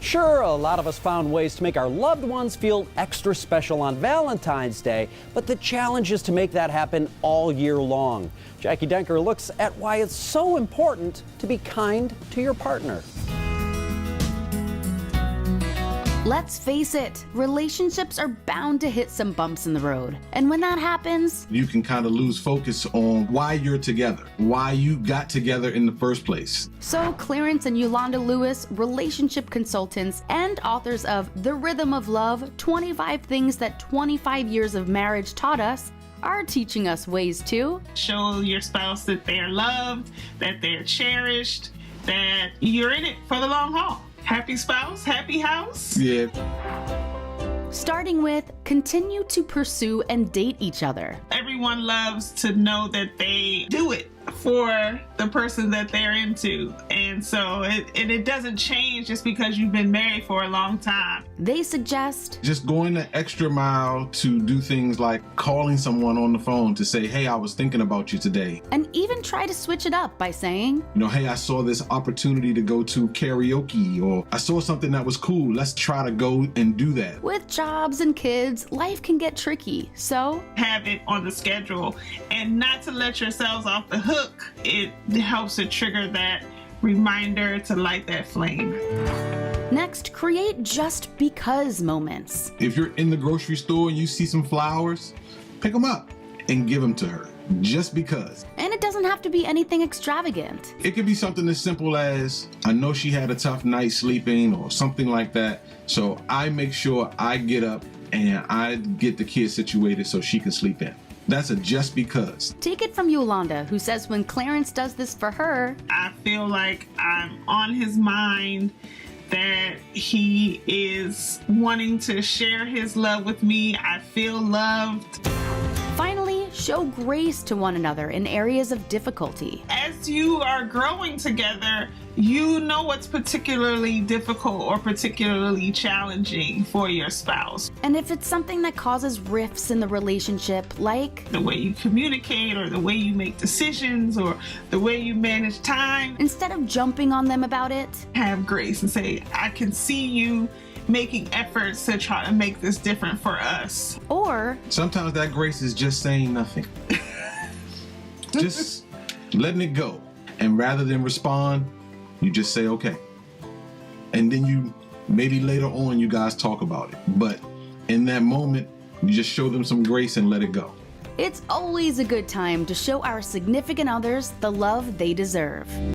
Sure, a lot of us found ways to make our loved ones feel extra special on Valentine's Day, but the challenge is to make that happen all year long. Jackie Denker looks at why it's so important to be kind to your partner. Let's face it, relationships are bound to hit some bumps in the road. And when that happens, you can kind of lose focus on why you're together, why you got together in the first place. So Clarence and Yalonda Lewis, relationship consultants and authors of The Rhythm of Love, 25 Things That 25 Years of Marriage Taught Us, are teaching us ways to show your spouse that they're loved, that they're cherished, that you're in it for the long haul. Happy spouse, happy house. Yeah. Starting with, continue to pursue and date each other. Everyone loves to know that they do it for the person that they're into. And so it doesn't change just because you've been married for a long time. They suggest just going the extra mile to do things like calling someone on the phone to say, hey, I was thinking about you today. And even try to switch it up by saying, hey, I saw this opportunity to go to karaoke, or I saw something that was cool. Let's try to go and do that. With jobs and kids, life can get tricky. So have it on the schedule and not to let yourselves off the hook. It helps to trigger that reminder to light that flame. Next, create just because moments. If you're in the grocery store and you see some flowers, pick them up and give them to her, just because. And it doesn't have to be anything extravagant. It could be something as simple as, I know she had a tough night sleeping or something like that, so I make sure I get up and I get the kids situated so she can sleep in. That's a just because. Take it from Yalonda, who says when Clarence does this for her, I feel like I'm on his mind, that he is wanting to share his love with me. I feel loved. Finally, show grace to one another in areas of difficulty. As you are growing together, you know what's particularly difficult or particularly challenging for your spouse. And if it's something that causes rifts in the relationship, like the way you communicate or the way you make decisions or the way you manage time, instead of jumping on them about it, have grace and say, I can see you making efforts to try to make this different for us. Or sometimes that grace is just saying nothing. Just letting it go. And rather than respond, you just say, okay. And then you, maybe later on, you guys talk about it. But in that moment, you just show them some grace and let it go. It's always a good time to show our significant others the love they deserve.